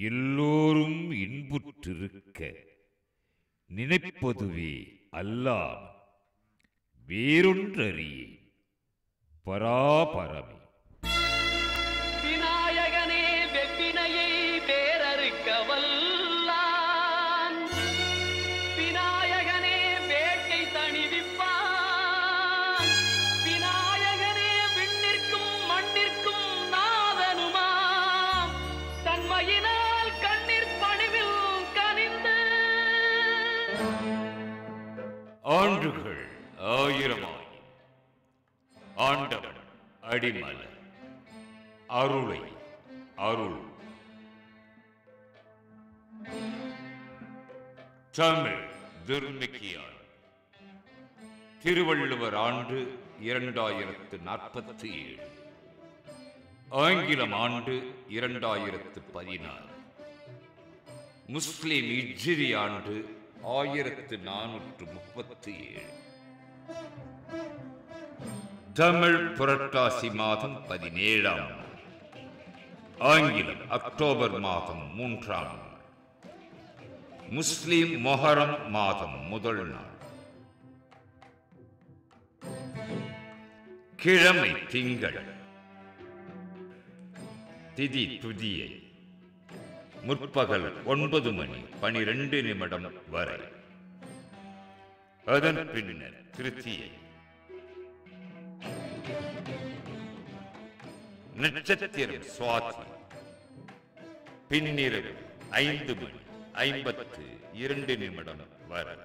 எல்லோரும் இன்புற்றிருக்க நினைப்பதுவே அல்லாமல் வேறொன்றறியே பராபரமே. விநாயகனே வெப்பினையை வேறறுக்க வல்லான், விநாயகனே வேட்டை தணிவிப்பான், விநாயகனே விண்ணிற்கும் மண்ணிற்கும் நாதனுமாம், தன்மையினால் கண்ணீர் பணிவில் கனிந்து. ஆண்டுகள் 1000 ஆண்டவன் அடிமல அருளை அருள். தமிழ் துர்மிக்கியார். திருவள்ளுவர் ஆண்டு 2047, ஆங்கிலம் ஆண்டு 2016, முஸ்லிம் இஜ்ரி ஆண்டு 1437. தமிழ் புரட்டாசி மாதம் 17ஆம் நாள், ஆங்கிலம் அக்டோபர் மாதம் 3ஆம் நாள், முஸ்லிம் மொஹரம் மாதம் முதல் நாள். கிழமை திங்கள், திதி துதியை, முற்பகல் 9:12 வரை. அதன் பின்னர் திருத்தியை. நட்சத்திரம் சுவாதி, பின்னிரவு 5:52 வரை.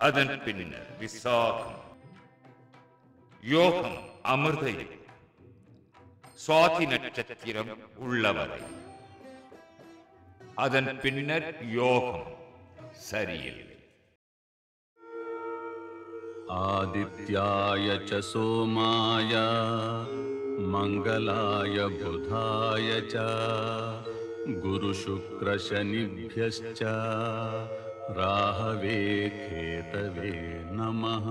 அதன் பின்னர் விசாகம். யோகம் அமிர்தயம், சுவாதி நட்சத்திரம் உள்ளவரை. அதன் பின்னர் யோகம் சரியில்லை. ஆதித்யாய ச சோமாய மங்களாய புதாய ச குரு சுக்ர சனிभ्यश्च ராஹவே கேதவே நமः.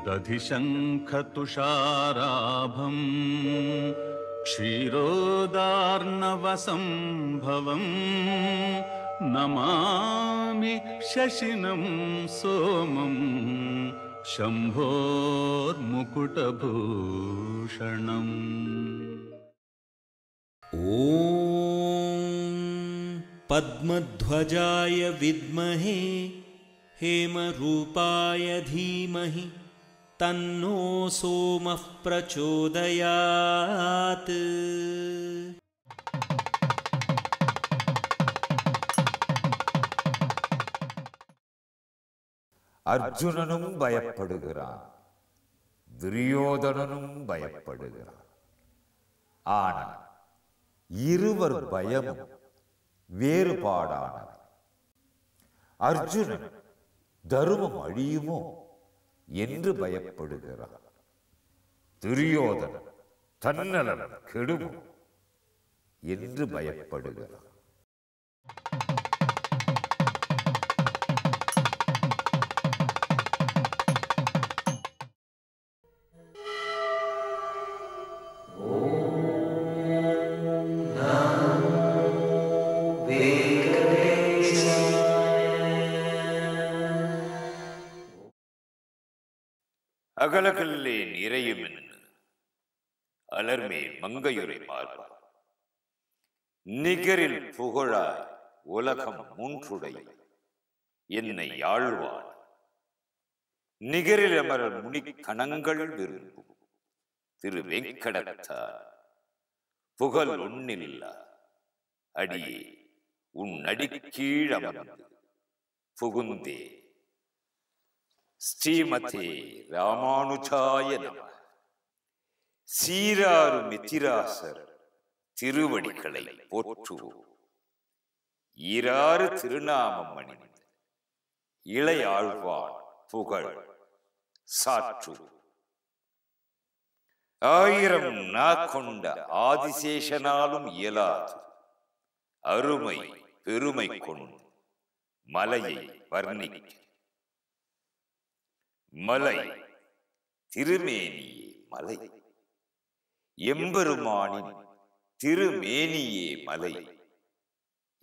दधिशङ्ख तुषाराभं क्षीरोदार्णवसंभवं नमामि शशिनं सोमं शम्भोर्मुकुटभूषणम्. ॐ पद्मध्वजाय विद्महे हेमरूपाय धीमहि तन्नो सोमः प्रचोदयात्. அர்ஜுனனும் பயப்படுகிறான், துரியோதனனும் பயப்படுகிறான். ஆனால் இருவர் பயமும் வேறுபாடானது. அர்ஜுனன் தருமம் அழியுமோ என்று பயப்படுகிறான். துரியோதனன் தன்னலம் கெடுமோ என்று பயப்படுகிறான். அகலகல்லேன் இறையுமென் அலர்மேல் மங்கையுரை மார்பா, நிகரில் புகழாய் உலகம் மூன்றுடை என்னை ஆழ்வான். நிகரில் அமரர் முனி கணங்கள் விரும்பும் திரு வெங்கடத்தார் புகழ் உன்னில்லா அடியே உன் அடிக்கீழ் அமர்ந்து புகுந்தே. ஸ்ரீமதே ராமானுஜாய நம. சீராறு மித்திராசர் திருவடிகளை போற்றுவோம். ஈராறு திருநாமம் அணிந்த இளையாழ்வான் புகழ் சாற்றுவோம். 1000 நா கொண்ட ஆதிசேஷனாலும் இயலாது அருமை பெருமை கொண்டு மலையை வர்ணிக்க. மலை திருமேனியே மலை, எம்பெருமானின் திருமேனியே மலை,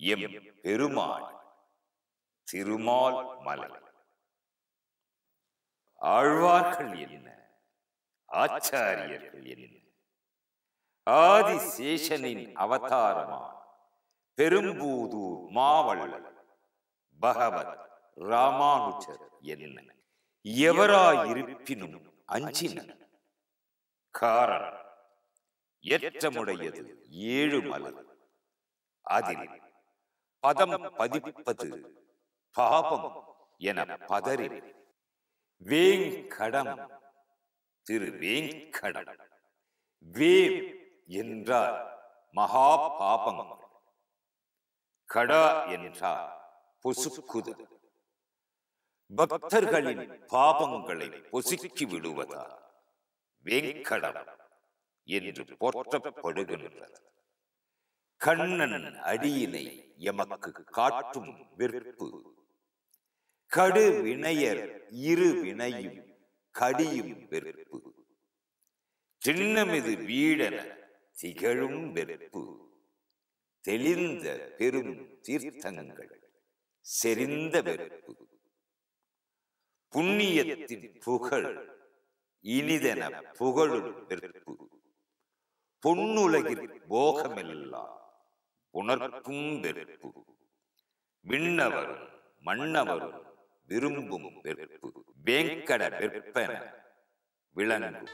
எம் பெருமான் திருமால் மலை. ஆழ்வார்கள் என்ன, ஆச்சாரியர்கள் என்ன, ஆதிசேஷனின் அவதாரமான பெரும்பூதூர் மாவள்ளல் பகவத் ராமானுஜர் என்ன எவராயிருப்பினும் அஞ்சினர். காரணம் ஏற்றமுடையது 7 மலை, அதில் பதம் பதிப்பது பாபம் என பதறி வேங்கடம் திரு வேங்கடம். வேம் என்றால் மகா பாபங்கள், கடா என்றால் பொசுக்குதல், பக்தர்களின் பாபங்களை பொசுக்கி விடுவதா வேங்கடம் என்று போற்றப்படுகின்றது. கண்ணன் அடியினை எமக்கு காட்டும் வெறுப்பு, கடு வினையர் இரு வினையும் கடியும் வெறுப்பு, சின்னமிது வீடன திகழும் வெறுப்பு, தெளிந்த பெரும் தீர்த்தங்கள் செறிந்த வெறுப்பு, புண்ணியத்தின் புகழ் இனிதென புகழும் வெறுப்பு, பொன்னுலகில் போகமெல்லாம் உணர்க்கும் வெறுப்பு, விண்ணவரும் மன்னவரும் விரும்பும் வெறுப்பு, வேங்கட வெற்பன விளங்கும்.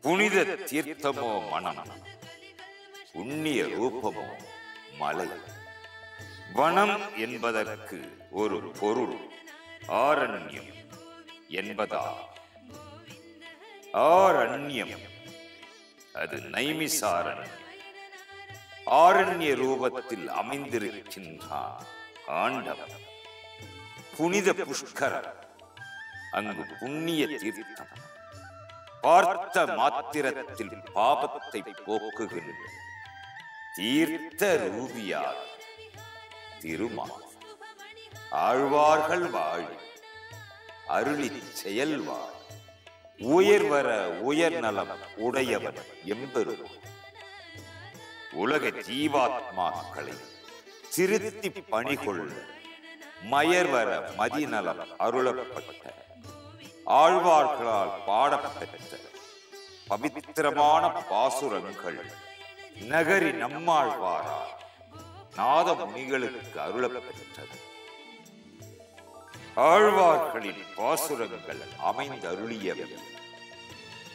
புனித தீர்த்தமோ மனம், புண்ணிய ரூபமோ மலை. வனம் என்பதற்கு ஒரு பொருள் ஆரண்யம் என்பதா. ஆரண்யம் அது நைமிசாரண்யம். ஆரண்ய ரூபத்தில் அமைந்திருக்கின்றான் ஆண்டவன். புனித புஷ்கரம், அங்கு புண்ணிய தீர்த்தம், பார்த்த மாத்திரத்தில் பாபத்தை போக்குகின்ற தீர்த்த ரூபியார் திருமால். ஆழ்வார்கள் வாழி அருளி செயல் வாழ், உயர்வர உயர் நலம் உடையவர் எம்பெருமான். உலக ஜீவாத்மாக்களை திருத்தி பணிகொள்ள மயர்வர மதிநலம் அருளப்பட்ட ஆழ்வார்களால் பாடப்பெற்ற பவித்திரமான பாசுரங்கள் நகரி நம்மாழ்வாரால் நாதமுனிகளுக்கு அருளப்பெற்றது. ஆழ்வார்களின் பாசுரங்கள் அமைந்தருளியவை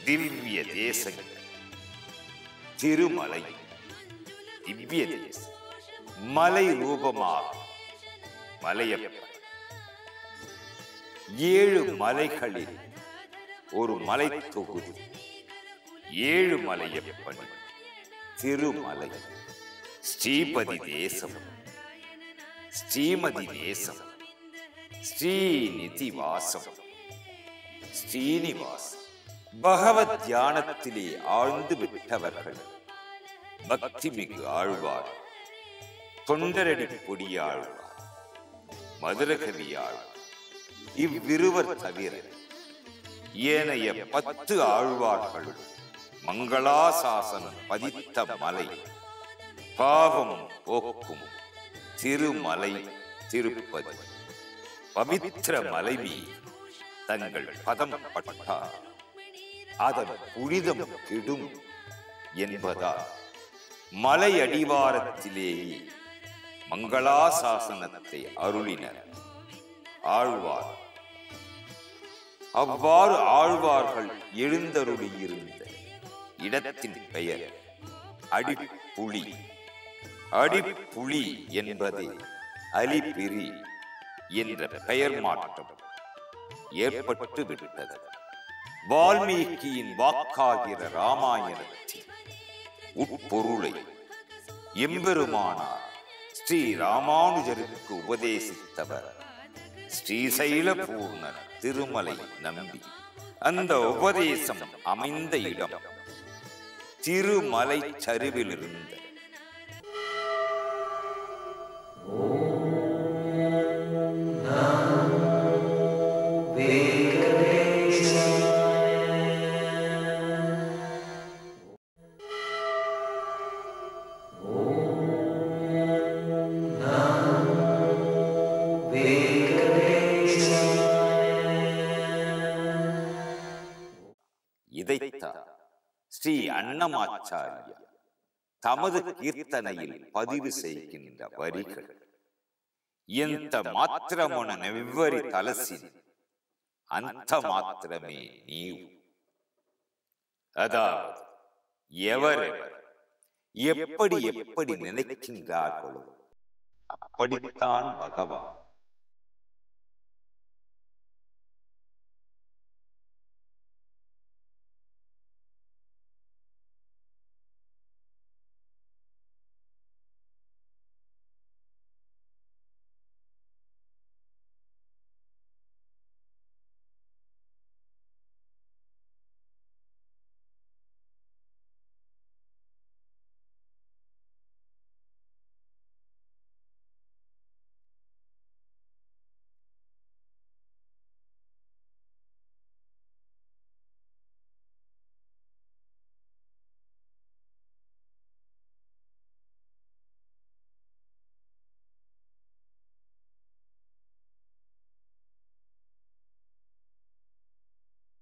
திவ்ய தேசங்கள். திருமலை திவ்ய தேசம், மலை ரூபமாக மலையப்பன். 7 மலைகளில் ஒரு மலை தொகுதி 7 மலையப்பன் திருமலை. ஸ்ரீபதி தேசம், ஸ்ரீமதி தேசம், ஸ்ரீநிதி வாசம், ஸ்ரீனிவாசம். பகவத் தியானத்திலே ஆழ்ந்து விட்டவர்கள் பக்தி மிகு ஆழ்வார், தொண்டரடி பொடியாழ்வார், மதுரகவி ஆழ்வார். இவ்விருவர் தவிர ஏனைய 10 ஆழ்வார்களும் மங்களாசாசனம் பதித்த மலை, பாவம் போக்கும் திருமலை திருப்பதி. பவித்திர மலைவி தங்கள் பதம் பட்டார் அதன் புனிதம் கெடும் என்பதால் மலை அடிவாரத்திலேயே மங்களாசாசனத்தை அருளினர் ஆழ்வார். அவ்வாறு ஆழ்வார்கள் எழுந்தருளியிருந்த இடத்தின் பெயர் அடிப்புலி. அடிப்புலி என்பதே அலிபிரி என்ற பெயர் மாற்றம் ஏற்பட்டு விட்டது. வால்மீகியின் வாக்காகிற ராமாயணத்தின் உட்பொருளை எம்பெருமானார் ஸ்ரீ ராமானுஜருக்கு உபதேசித்தவர் ஸ்ரீசைல பூர்ணர் திருமலை நம்பி. அந்த உபதேசம் அமைந்த இடம் திருமலை சரிவிலிருந்த இதைத்தான் ஸ்ரீ அன்னமாச்சாரிய தமது கீர்த்தனையில் பதிவு செய்கின்ற வரிகள். ఎంత మాత్రమున నెవ్వరి తలసి అంత మాత్రమే నీవు. அதாவது எவரெவர் எப்படி எப்படி நினைக்கின்றார்களோ அப்படித்தான் பகவான்.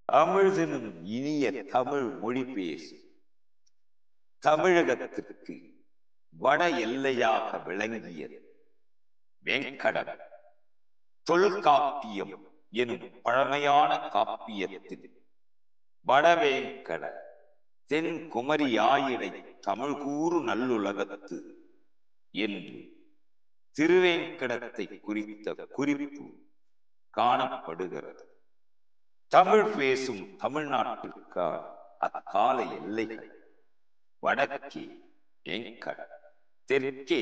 அமிழ்தனும் இனிய தமிழ் மொழி பேசும் தமிழகத்திற்கு வட எல்லையாக விளங்கியது வெங்கடம். தொல்காப்பியம் எனும் பழமையான காப்பியத்தில் வடவேங்கட தென் குமரியாயிடை தமிழ் கூறு நல்லுலகத்து என்று திருவேங்கடத்தை குறித்த குறிப்பு காணப்படுகிறது. தமிழ் பேசும் தமிழ்நாட்டிற்கான அக்கால எல்லைகள் வடக்கே வெங்கட, தெற்கே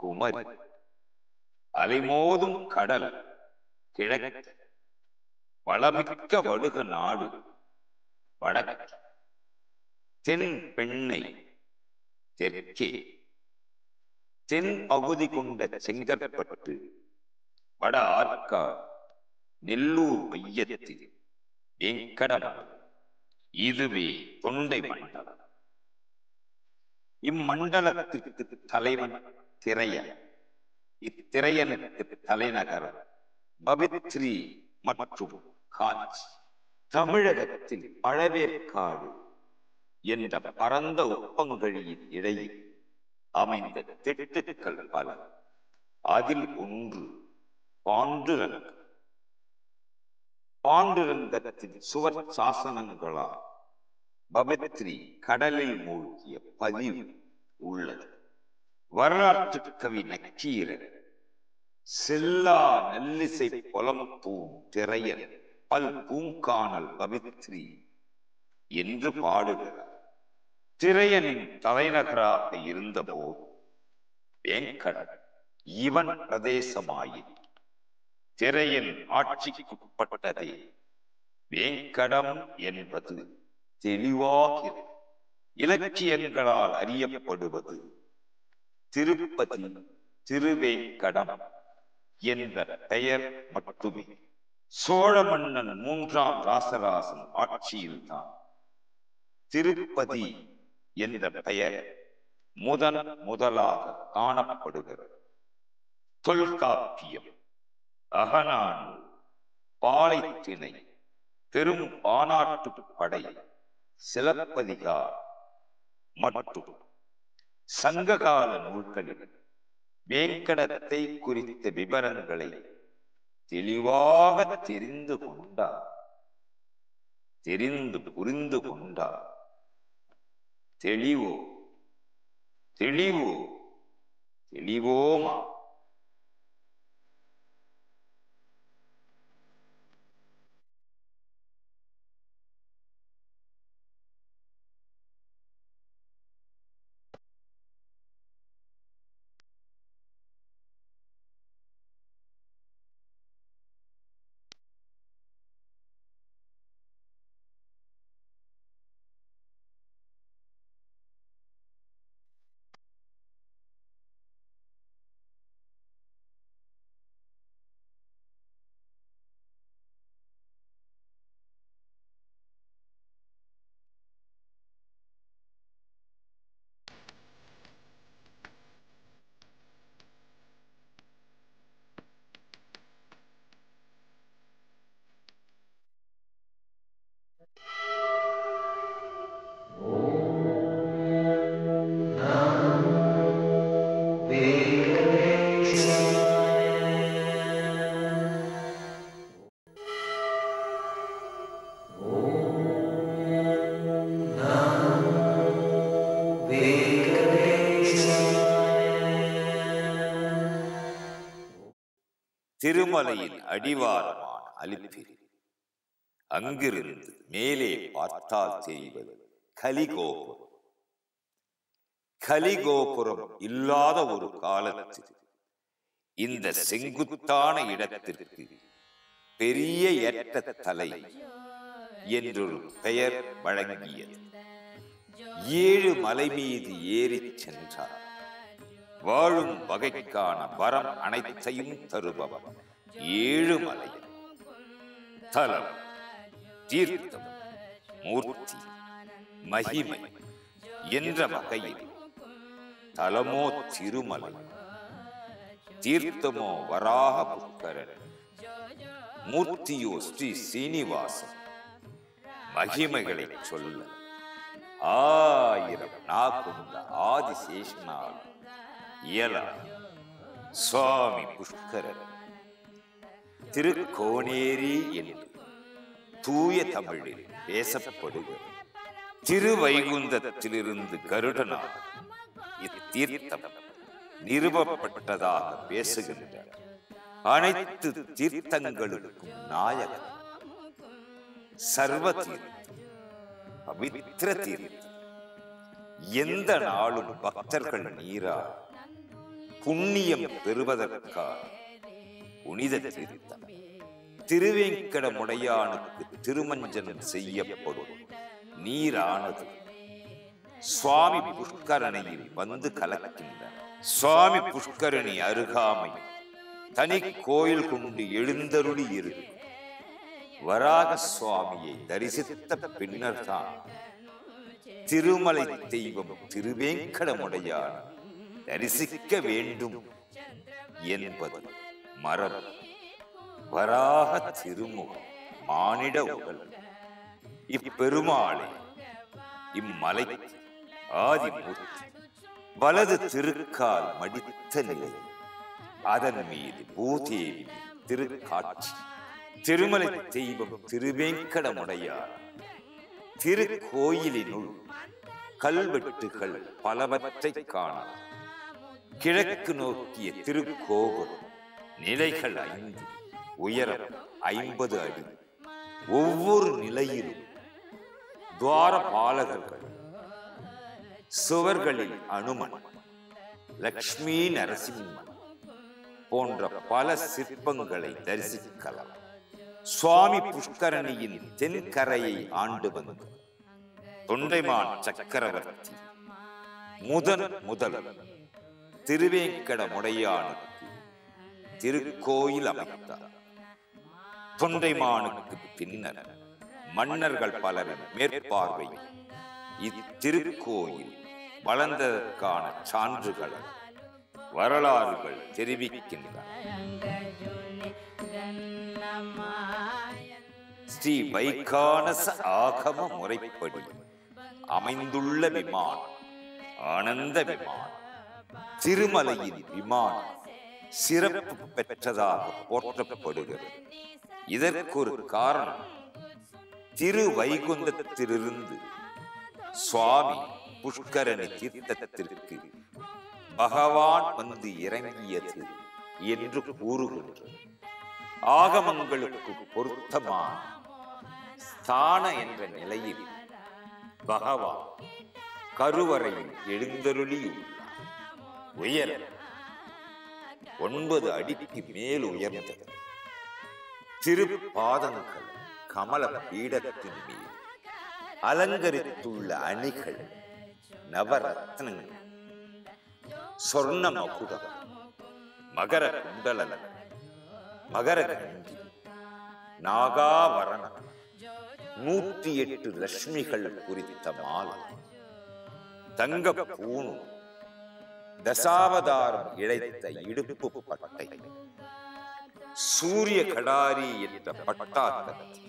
குமரி, அலைமோதும் கடல் கிழக்கு, வளமிக்க வடுக நாடு வடக்கு, தென் பெண்ணை தெற்கே, தென் பகுதி கொண்ட செங்கற்பட்டு, வட ஆற்காடு, நெல்லூர் மையத்தில் வெங்கடம். இதுவே தொண்டை மண்டலம். இம்மண்டலத்திற்கு தலைவன் திரையன். இத்திரையனுக்கு தலைநகரம் பவித்ரி மற்றும் காஞ்சி. தமிழகத்தில் பழவேற்காடு என்ற பரந்த உப்பங்கழியின் இடையில் அமைந்த திட்டுக்கள் பல. அதில் ஒன்று பாண்டுரங்கம். பாண்டுரங்கத்தின் சுவர் சாசனங்களால் பவித்ரி கடலில் மூழ்கிய பதிவு உள்ளது. வரலாற்று கவி நக்கீரன் செல்லா நெல்லிசை புலம் பூம் திரையன் பல் பூங்கானல் பவித்ரி என்று பாடுகிறார். திரையனின் தலைநகராக இருந்தபோது வேங்கடம் இவன் பிரதேசமாயின் திரையன் ஆட்சிக்குட்பட்டதே. வேங்கடம் என்பது தெளிவாகிறது. இலக்கியங்களால் அறியப்படுவது திருப்பதி திருவேங்கடம் என்ற பெயர் மட்டுமே. சோழ மன்னன் 3ஆம் ராசராசன் ஆட்சியில்தான் திருப்பதி என்ற பெயர் முதலாக காணப்படுகிறது. தொல்காப்பியம், அகநானூறு, பாலைத்திணை, பெரும் பானாட்டு படை, சிலப்பதிகாரம் மற்றும் சங்ககால நூல்களில் வேங்கடத்தை குறித்த விவரங்களை தெளிவாக தெரிந்து புரிந்து கொண்டார். தெளிவோமா திருமலையின் அடிவாரமான அலிப்பிரி. அங்கிருந்து மேலே பார்த்தால் தெரிவது கலிகோபுரம். கலிகோபுரம் இல்லாத ஒரு காலத்தில் இந்த செங்குத்தான இடத்திற்கு பெரிய ஏற்ற தலை என்றொரு பெயர் வழங்கியது. 7 மலை மீது ஏறிச் சென்றார். வாழும் வகைக்கான வரம் அனைத்தையும் தருபவர் 7 மலை. தலம், தீர்த்தம், மூர்த்தி, மகிமை என்ற வகையில் தலமோ திருமலை, தீர்த்தமோ வராக புஷ்கரன், மூர்த்தியோ ஸ்ரீ சீனிவாசன். மகிமைகளை சொல்ல 1000 நாக்குண்ட ஆதிசேஷனால் இயலா. சுவாமி புஷ்கரன் திருக்கோணேரி என்று தூய தமிழில் பேசப்படுகிறது. திருவைகுந்தத்திலிருந்து கருடனால் இத்தீர்த்தம் நிறுவப்பட்டதாக பேசுகின்றனர். அனைத்து தீர்த்தங்களுக்கும் நாயகன் சர்வ தீர்த்தம், பவித்திர தீர்த்தம். எந்த நாளும் பக்தர்கள் நீரால் புண்ணியம் பெறுவதற்காக புனித தீர்த்தம். திருவேங்கடமுடையானுக்கு திருமஞ்சனம் செய்யப்படும் நீரானது சுவாமி புஷ்கரணியில் வந்து கலக்கின்றன. சுவாமி புஷ்கரணி அருகாமை தனி கோயில் கொண்டு எழுந்தருளி இருக்கும். வராக சுவாமியை தரிசித்த பின்னர் தான் திருமலை தெய்வம் திருவேங்கடமுடையான் தரிசிக்க வேண்டும் என்பது மரபு. வராக திருமுகம், மானிட உடல். இப்பெருமாளை இம்மலைக்கு ஆதிமூர்த்தி. வலது திருக்கால் மடித்த நிலை, அதன் மீது பூதேவி திருக்காட்சி. திருமலை தெய்வம் திருவேங்கடமுடையார். திருக்கோயிலினுள் கல்வெட்டுகள் பலவற்றை காணலாம். கிழக்கு நோக்கிய திருக்கோபுரம் நிலைகள் 5, உயரம் 50 அடி. ஒவ்வொரு நிலையிலும் துவாரபாலகர்கள், சுவர்களில் அனுமன், லக்ஷ்மி நரசிம்மன் போன்ற பல சிற்பங்களை தரிசிக்கலாம். சுவாமி புஷ்கரணியின் தென்கரையை ஆண்டு வந்த தொண்டைமான் சக்கரவர்த்தி முதல் திருவேங்கடமுடையானுக்கு திருக்கோயில் அமைத்தார். தொண்டைமானுக்கு பின்னர் மன்னர்கள் பலரின் மேற்பார்வை இத்திருக்கோயில் வளர்ந்ததற்கான சான்றுகளை வரலாறுகள் தெரிவிக்கின்றன. ஸ்ரீ வைகானச ஆகம முறைப்படி அமைந்துள்ள விமானம் ஆனந்த விமானம். திருமலையின் விமானம் சிறப்பு பெற்றதாக போற்றப்படுகிறது. இதற்கொரு காரணம், திருவைகுந்தத்திலிருந்து சுவாமி புஷ்கரணி தீர்த்தத்திற்கு பகவான் வந்து இறங்கியது என்று கூறுகின்றது. ஆகமங்களுக்கு பொருத்தமான ஸ்தான என்ற நிலையில் பகவான் கருவறையில் எழுந்தருளியுள்ளார். உயரம் 9 அடிக்கு மேல் உயர்ந்தது. திருப்பாதங்கள் கமல பீடத்தின் மீது அலங்கரித்துள்ள அணிகள், நவரத்னங்கள், சொர்ண மகுடம், மகர குண்டலன், மகர கண்டி, நாகாவரணம், 108 லட்சுமிகள் குறித்த மாலை, தங்க பூணு, தசாவதாரம் இழைத்த இடுப்பு பட்டை, சூரிய கடாரி என்ற பட்டாக்கத்தி,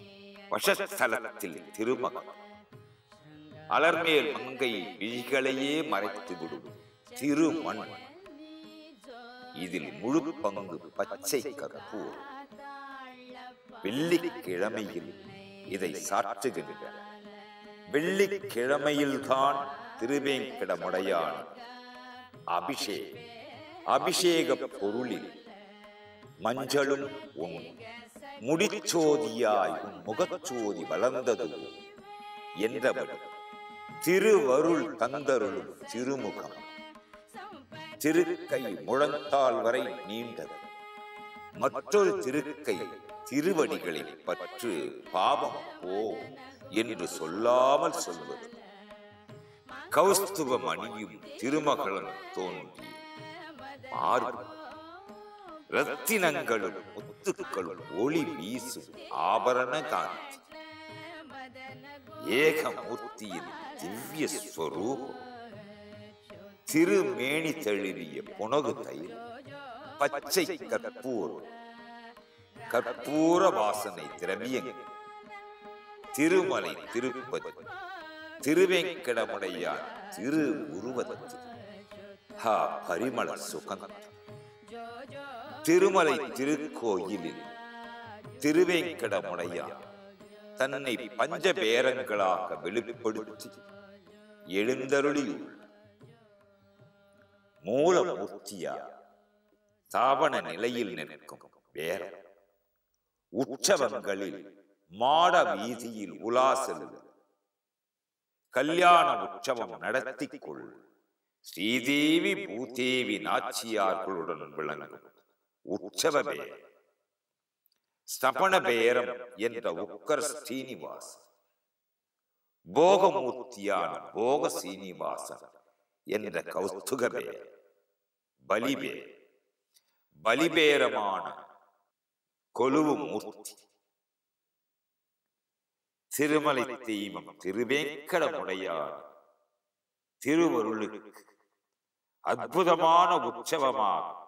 வசஸ்தலத்தில் திருமகம், அலர்மேல் மங்கை விழிகளையே மறைத்து விடும் திருமண். இதில் முழு பங்கு பச்சை கற்பூர். வெள்ளிக்கிழமையில் இதை சாற்றுகின்றனர். வெள்ளிக்கிழமையில்தான் திருவேங்கடமுடையான் அபிஷேக பொருளில் மஞ்சளும் உன் முடிச்சோதியாய் உன் முகச்சோதி வளர்ந்தது என்றபடி திருவருள் தந்தருளும் திருமுகம் திருக்கை முழந்தாள் வரை நீண்டது. மற்றொரு திருக்கை திருவடிகளில் பற்று பாவம் போ என்று சொல்லாமல் சொல்வது. கௌஸ்துவம் அணியும் திருமகளன் தோன்றி மாறும் ரத்தினங்களும் முத்துக்களும் ஒளி வீசும் ஆபரண காந்தி. ஏகமூர்த்தியின் திவ்ய ஸ்வரூபம் திருமேனி தழுவிய புனகு தைல் பச்சை கற்பூர வாசனை திரவியங்கள் திருமலை திருப்பதி திருவேங்கடமுடையார் திரு உருவத்தில் பரிமள சுகந்தம். திருமலை திருக்கோயிலில் திருவேங்கடமுடையார் தன்னை பஞ்சபேரங்களாக வெளிப்படுத்தி எழுந்தருளியுள்ள மூலமூர்த்தியார் தாவண நிலையில் நிற்கும் வேரம் உற்சவங்களில் மாட வீதியில் உலா செல்ல கல்யாண உற்சவம் நடத்தி கொள் ஸ்ரீதேவி பூதேவி நாச்சியார்களுடன் விளங்கும் உற்சவ பேரம் ஸ்தபன பேரம் என்ற உக்கர் ஸ்ரீனிவாசன், போகமூர்த்தியான போக சீனிவாசன் என்ற கௌஸ்துக பேரம், பலிபேரமான கொலுவு மூர்த்தி, திருமலை தெய்வம் திருவேங்கடமுடையார் திருவருளுக்கு அற்புதமான உற்சவமாக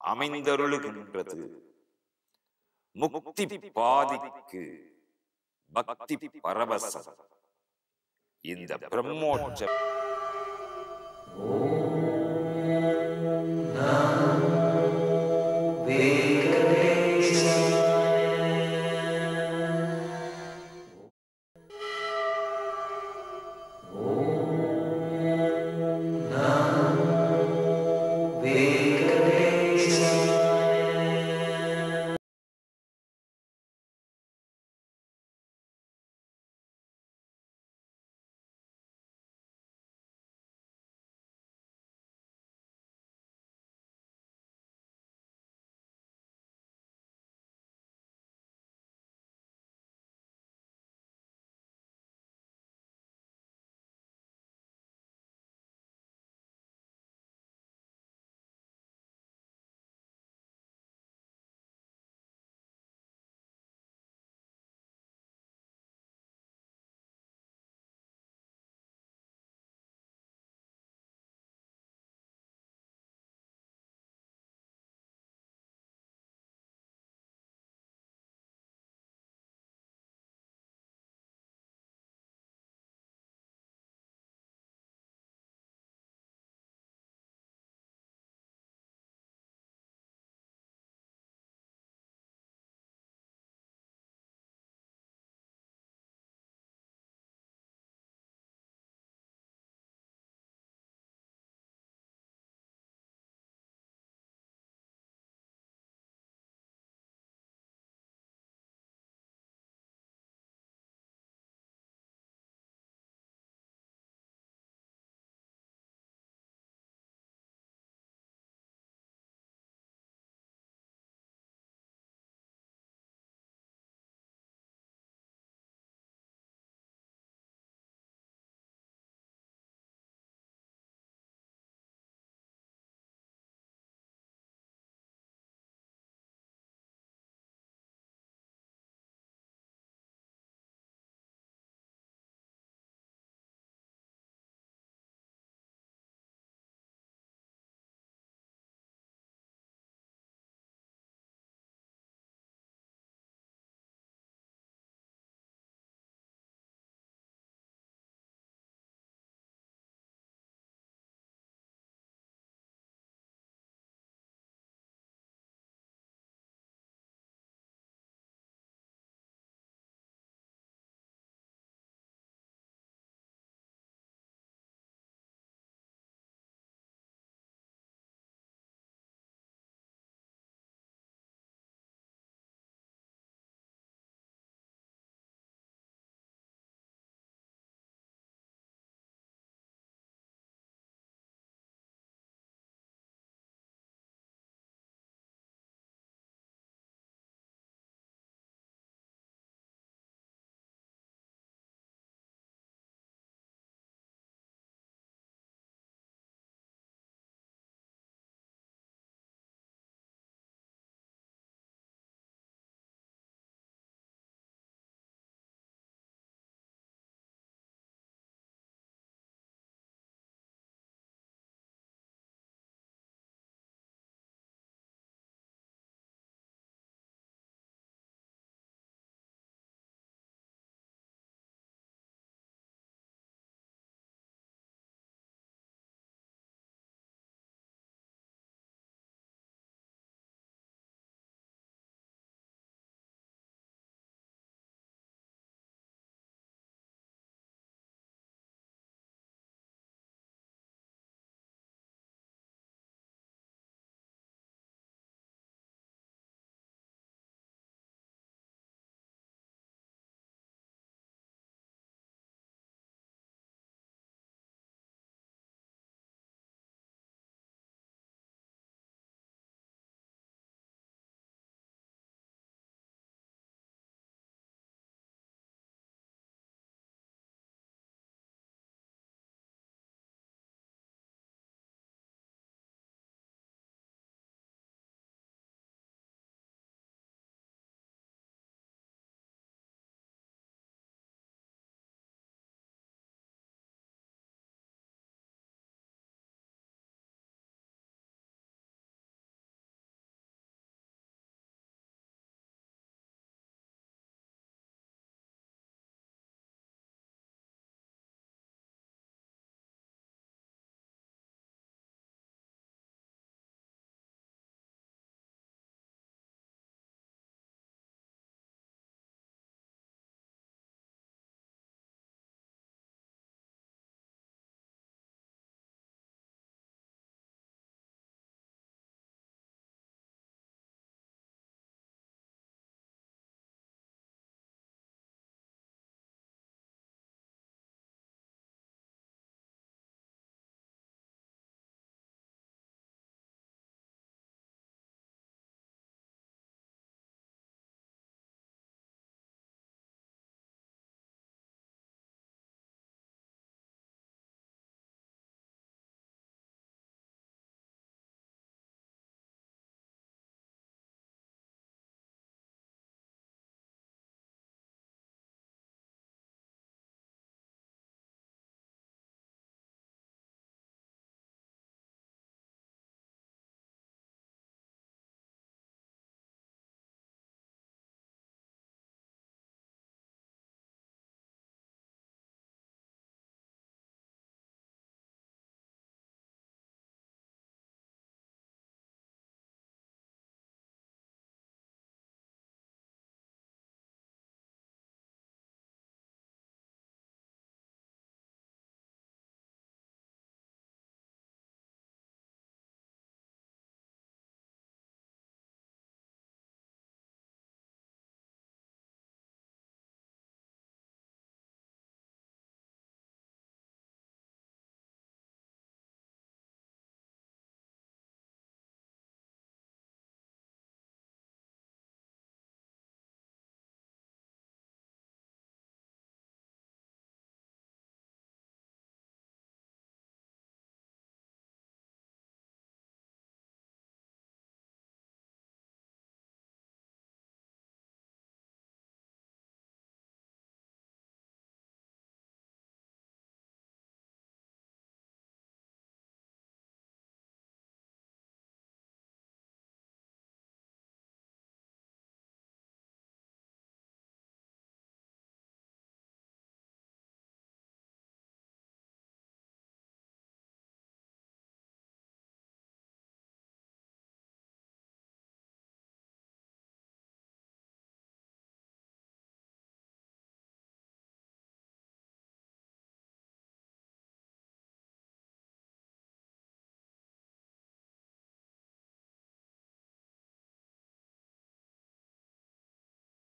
அமைந்தருளுகின்றது. முக்தி பாதிக்கு பக்தி பரவசம் இந்த பிரம்மோற்சவம். ஓம்